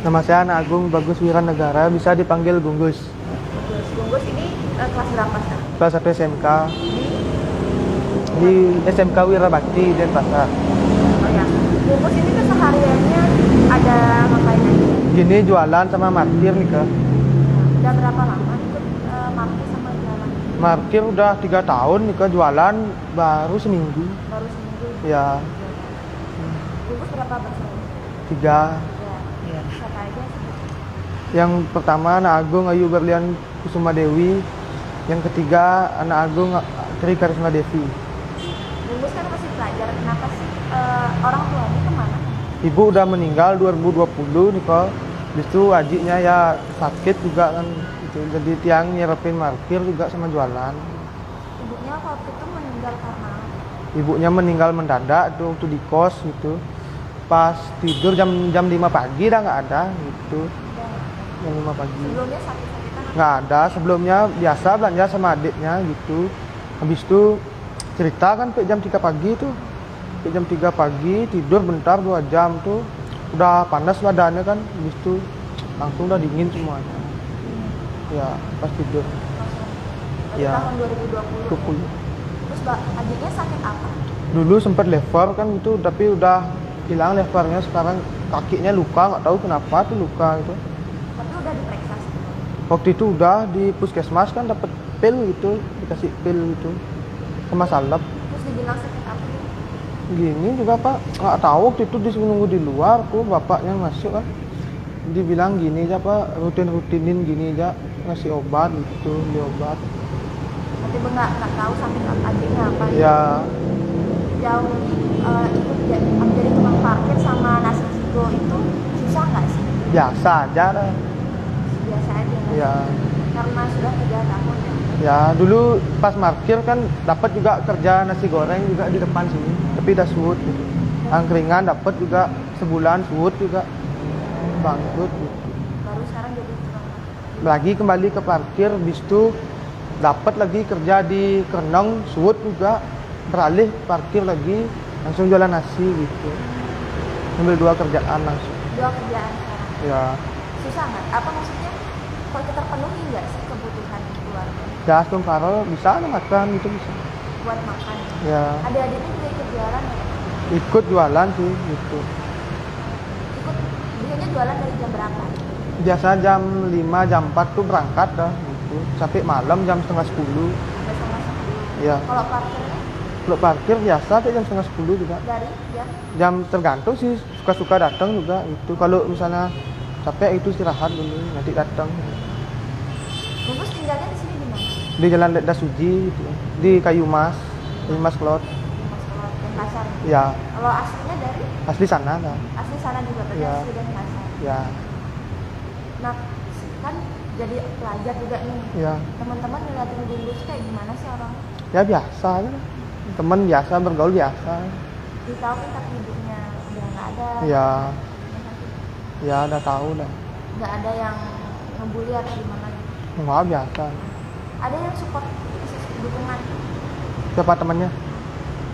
Nama saya Anak Agung Bagus Wiranegara, bisa dipanggil Gunggus. Gunggus ini kelas berapa sih? Kelas 1 SMK di SMK Wirabakti Denpasar. Oh ya. Gunggus ini kesehariannya ada ngapain aja? Gini jualan sama markir nih Kak. Udah berapa lama ikut market sama jualan? Markir udah 3 tahun nih Kak, jualan baru seminggu. Baru seminggu. Ya, Gunggus berapa bersaudara? 3. Ya. Siapa aja sih? Yang pertama Anak Agung Ayu Berlian Kusuma Dewi. Yang ketiga Anak Agung Tri Karisma Devi. Gunggus kan masih pelajar, kenapa sih orang tuanya kemana? Ibu udah meninggal 2020 nih Kak. Habis itu adiknya ya sakit juga kan gitu. Jadi tiang nyerepin markir juga sama jualan. Ibunya waktu itu meninggal karena Ibunya meninggal mendadak tuh waktu di kos gitu. Pas tidur jam 5 pagi dah nggak ada gitu. Jam 5 pagi. sebelumnya sakit-sakitan Nggak ada, sebelumnya biasa belanja sama adiknya gitu. Habis itu cerita kan sampai jam 3 pagi tuh. Sampai jam 3 pagi tidur bentar 2 jam tuh. Udah panas badannya kan. Habis itu langsung udah dingin semuanya. Ya, pas tidur. pada Ya. tahun 2020. 20. Terus adiknya sakit apa? Dulu sempat lever kan itu, tapi udah hilang levernya. Sekarang kakinya luka, nggak tahu kenapa tuh luka itu. Tapi udah diperiksa sih. Waktu itu udah di puskesmas kan dapat pil gitu, dikasih pil gitu sama salep. Terus dibilang sakit apa? Gini juga Pak, nggak tahu waktu itu disuruh nunggu di luar, tuh bapaknya masuk kan. Dibilang gini aja Pak, rutin-rutinin gini aja, ngasih obat gitu, beli obat. Tapi nggak tahu sakit adiknya apa. Ya Jauh ikut jadi tukang parkir sama nasi jigo itu susah nggak sih? biasa aja lah. Biasa aja. Kan? Ya. Karena sudah 3 tahun ya. Ya, dulu pas parkir kan dapat juga kerja nasi goreng juga di depan sini, tapi udah surut gitu. Angkringan dapat juga sebulan surut juga bangkrut gitu. Baru sekarang jadi tukang parkir. Lagi kembali ke parkir, bis itu dapat lagi kerja di Kereneng, surut juga, beralih parkir lagi, langsung jualan nasi gitu. Ambil 2 kerjaan langsung. 2 kerjaan sekarang. Ya, Susah nggak? Apa maksudnya? Kalau kita terpenuhi nggak sih kebutuhan keluarga ya Karo bisa lah makan gitu bisa. buat makan? Ya, Adik-adiknya juga ikut jualan nggak? ikut jualan sih gitu. Ikut biasanya jualan dari jam berapa? Biasa jam 5, jam 4 tuh berangkat dah gitu. Sampai malam jam setengah 10. Sampai setengah 10. Ya, Kalau parkirnya kalau parkir biasa tuh jam setengah 10 juga. dari jam Jam tergantung sih, suka-suka datang juga itu. Kalau misalnya capek itu istirahat dulu, nanti datang. Bungkus tinggalnya di sini di mana? Di Jalan Letda Suji gitu. Di Kayu Mas Klot. Di Mas Kelot, Denpasar. Ya, Kalau aslinya dari asli sana kan. asli sana juga berarti Iya. asli Denpasar. Ya, Nah, kan jadi pelajar juga nih. ya. Teman-teman ngeliatin Bungkus kayak gimana sih orang? Ya biasa aja. Temen biasa, bergaul biasa. Ditahu kan kata ibunya udah nggak ada. Ya, ya udah tahu dah. Nggak ada yang ngebully atau gimana gitu. Enggak biasa. Ada yang support dukungan. Siapa temannya?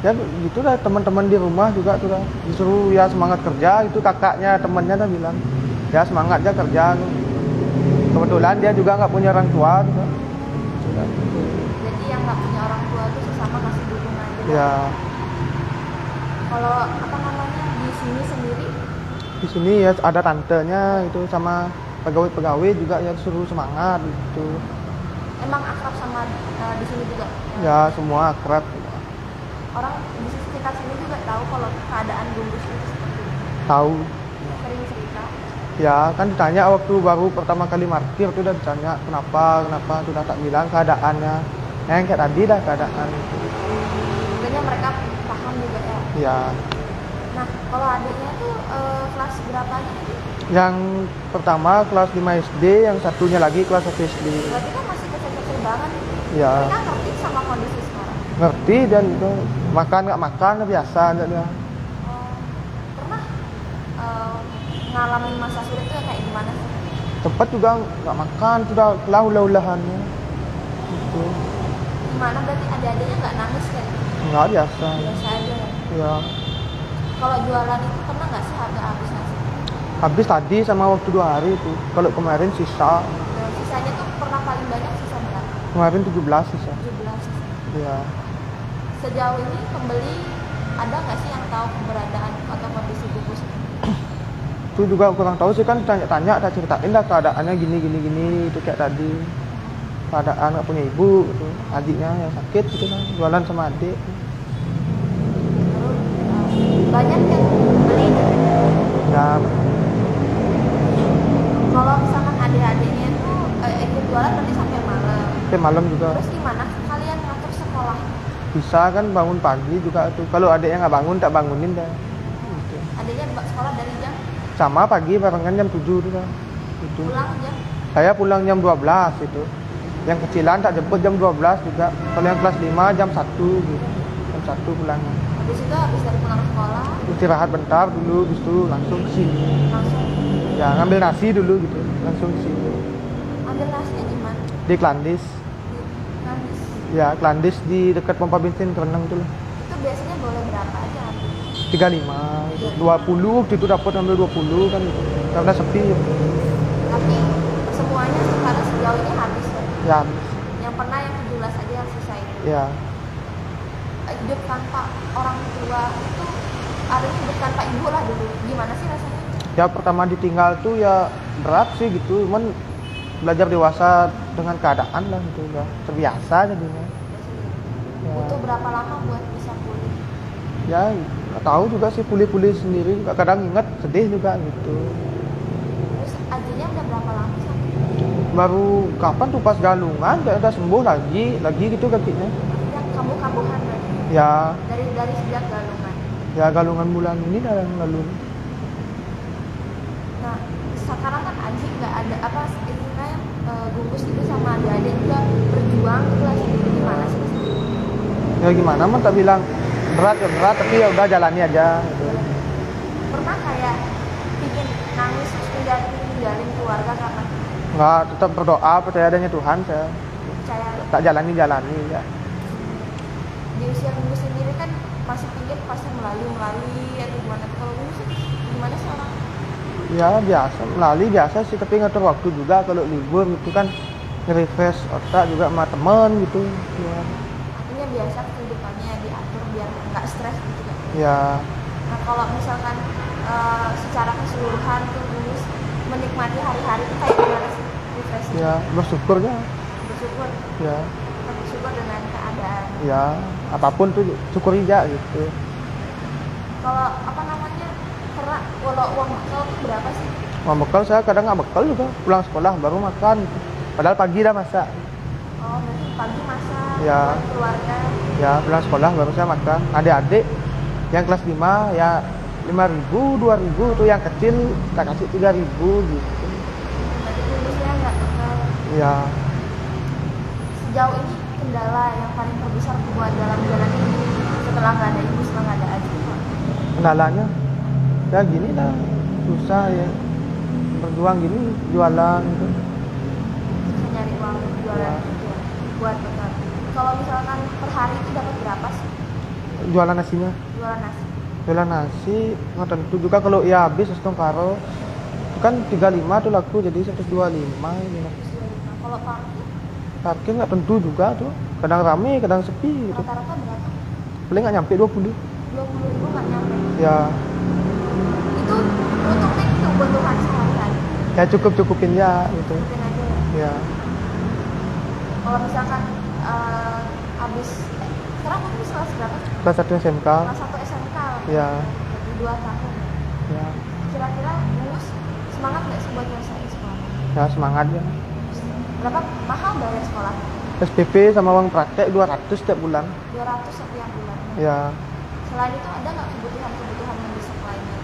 Ya gitu lah, teman-teman di rumah juga tuh lah. Disuruh ya semangat kerja, itu kakaknya temannya tuh bilang ya semangat aja kerja. Kebetulan dia juga nggak punya orang tua juga. Jadi yang nggak punya orang tua itu sesama kasih dukungan juga. Ya Kalau apa namanya di sini sendiri di sini ya ada tantenya itu sama pegawai-pegawai juga ya suruh semangat gitu. emang akrab sama di sini juga. Ya semua akrab. Orang di sekitar sini juga tahu kalau keadaan Bungkus itu seperti ini. Tahu. Sering cerita. Ya kan ditanya waktu baru pertama kali parkir tuh udah ditanya kenapa sudah tak bilang keadaannya. Yang kayak tadi dah keadaan. Makanya mereka paham juga ya. Ya, Nah, kalau adiknya tuh kelas berapanya tadi? yang pertama kelas 5 SD, yang satunya lagi kelas 1 SD. Berarti kan masih kecil-kecil banget. Ya, Mereka ngerti sama kondisi sekarang. ngerti dan itu makan nggak makan biasa aja dia. Pernah ngalamin masa sulit tuh kayak gimana sih? Tempat juga nggak makan, sudah lah ulah-ulahannya. Gitu. Gimana berarti adik-adiknya nggak nangis kayak gitu? Nggak biasa. Biasa aja ya. Ya, Kalau jualan itu pernah nggak sih harga habis nasi? Habis tadi sama waktu 2 hari itu. Kalau kemarin sisa, Nah, sisanya tuh pernah paling banyak sisa berapa? kemarin 17 sisa. 17 sisa. Ya. Sejauh ini pembeli ada nggak sih yang tahu keberadaan atau kondisi bungkus ini? Itu juga kurang tahu sih, kan tanya-tanya, tak ceritain dah keadaannya gini itu kayak tadi. Keadaan nggak punya ibu gitu. Adiknya yang sakit gitu kan, jualan sama adik. Terus banyak yang beli. Ya, Kalau misalkan adik-adiknya itu ikut jualan berarti sampai malam. sampai malam juga. Terus gimana kalian ngatur sekolah? Bisa kan bangun pagi juga tuh. Kalau adiknya nggak bangun, tak bangunin dah. Gitu. Adiknya sekolah dari jam Sama pagi barengan jam 7 tuh kan. Itu. pulang jam Saya pulang jam 12 itu. Yang kecilan tak jemput jam 12 juga. Kalau yang kelas 5 jam 1 gitu. Jam 1 pulangnya. habis itu habis dari pulang sekolah Istirahat bentar dulu, habis itu langsung ke sini. langsung Ya, ngambil nasi dulu gitu. Langsung ke sini. ambil nasinya di mana? Di Klandis. Di Nangis. Ya, Klandis di dekat pompa bensin Kereneng tuh lah. Itu biasanya boleh berapa aja? 35, 20 waktu itu dapat ambil 20 kan gitu. Karena sepi ya. Tapi semuanya sekarang sejauh ini habis ya. Ya, Yang pernah yang 17 aja yang sisa itu. ya. Hidup tanpa orang tua itu artinya hidup tanpa ibu lah dulu. Gimana sih rasanya? Ya pertama ditinggal tuh ya berat sih gitu. Cuman belajar dewasa dengan keadaan lah gitu ya. Terbiasa jadinya. Ya, Butuh berapa lama buat bisa pulih? ya nggak tahu juga sih, pulih-pulih sendiri. Kadang ingat sedih juga gitu. Terus ajinya udah berapa lama sih? Baru kapan tuh pas galungan udah sembuh lagi gitu kakinya. Yang kambuh-kambuhan berarti. Ya, Dari sejak galungan. ya galungan bulan ini dah yang lalu. Nah, sekarang kan Aji nggak ada apa istilahnya gugus itu sama adik-adik juga berjuang gitu lah sendiri. Gimana sih? Ya gimana mah tak bilang berat ya berat, tapi ya udah jalani aja gitu. Pernah kayak bikin nangis terus tinggalin keluarga karena Nggak, tetap berdoa, percaya adanya Tuhan, saya percaya tak jalani ya. di usia gugus sendiri kan masih pikir pasti melalui atau gimana. Kalau gugus gimana sih orang? Ya biasa, melalui biasa sih, tapi ngatur waktu juga. Kalau libur itu kan nge-refresh otak juga sama temen gitu ya. Artinya biasa kehidupannya diatur biar nggak stres gitu kan. Ya, Nah kalau misalkan secara keseluruhan tuh gugus menikmati hari-hari itu kayak gimana sih? Refreshing. ya bersyukur ya. Bersyukur, Ya, tetap bersyukur dengan keadaan. ya apapun tuh syukuri aja gitu. Kalau apa namanya karena kalau uang bekal tuh berapa sih? Mau bekal saya kadang nggak bekal juga, pulang sekolah baru makan gitu. Padahal pagi dah masak. Oh berarti pagi masak Ya. buat keluarga. Ya pulang sekolah baru saya makan. Adik-adik yang kelas 5 ya 5.000, 2.000 tuh, yang kecil tak kasih 3.000 gitu. Berarti gugusnya nggak bekal. Ya, Sejauh ini kendala yang paling terbesar buat dalam jalan ini setelah nggak ada ibu, setelah nggak ada Aji apa? kendalanya ya gini lah, susah ya berjuang gini, jualan gitu. Susah nyari uang jualan Ya. gitu ya, buat bekal. Kalau misalkan per hari itu dapat berapa sih Jualan nasinya, jualan nasi? jualan nasi nggak tentu juga, kalau ya habis setengah karo itu kan 35 tuh laku, jadi 125 ini lah. Kalau parkir Parkir nggak tentu juga tuh, kadang rame kadang sepi gitu, rata-rata berapa? paling nggak nyampe 20. 20.000 nggak nyampe. Ya, Itu nutupin kebutuhan sehari-hari. ya cukupin ya gitu. Nutupin aja ya. Ya, Kalau misalkan habis sekarang kamu kelas berapa? kelas 1 SMK. Kelas 1 SMK. Ya, Berarti 2 tahun. ya, Kira-kira lulus semangat nggak sih buat nyelesain sekolah? ya semangat ya. Berapa mahal bayar sekolah? SPP sama uang praktek 200 setiap bulan. 200 setiap bulan. Ya, Selain itu ada nggak kebutuhan-kebutuhan mendesak lainnya?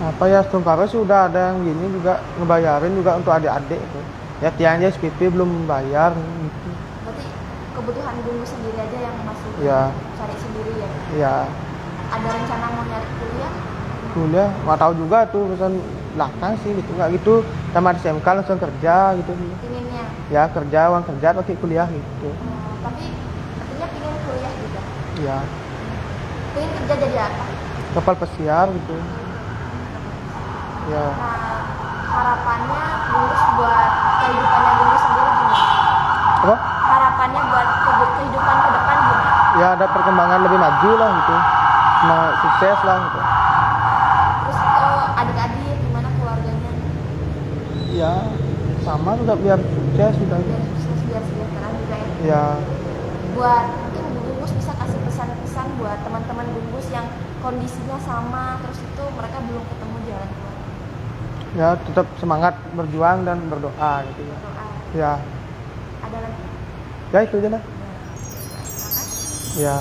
apa ya, sementara sih udah ada yang gini juga ngebayarin juga untuk adik-adik itu. Ya tiangnya SPP belum bayar gitu. Berarti kebutuhan dulu sendiri aja yang masih Ya. cari sendiri ya. Ya, Ada rencana mau nyari kuliah? kuliah nggak tahu juga tuh, pesan belakang sih gitu, nggak gitu. Sama di SMK langsung kerja gitu. Inginnya. Ya kerja, uang kerja pakai kuliah gitu. Tapi artinya pingin kuliah juga. Ya, Pingin kerja jadi apa? kapal pesiar gitu. Ya. Nah, harapannya Gungus buat kehidupannya Gungus sendiri gimana? Apa? Harapannya buat kehidupan ke depan gimana? Ya ada perkembangan lebih maju lah gitu. Nah, sukses lah gitu. Terus adik-adik gimana keluarganya? Ya sama juga biar sukses gitu. Biar sukses, biar sejahtera juga ya. Ya, Buat mungkin Gungus bisa kasih pesan-pesan buat teman-teman Gungus yang kondisinya sama, terus itu mereka belum ketemu jalan keluar. ya tetap semangat berjuang dan berdoa gitu ya. Doa. Ya, Ada lagi? ya itu aja lah. Ya. Terima kasih. Ya.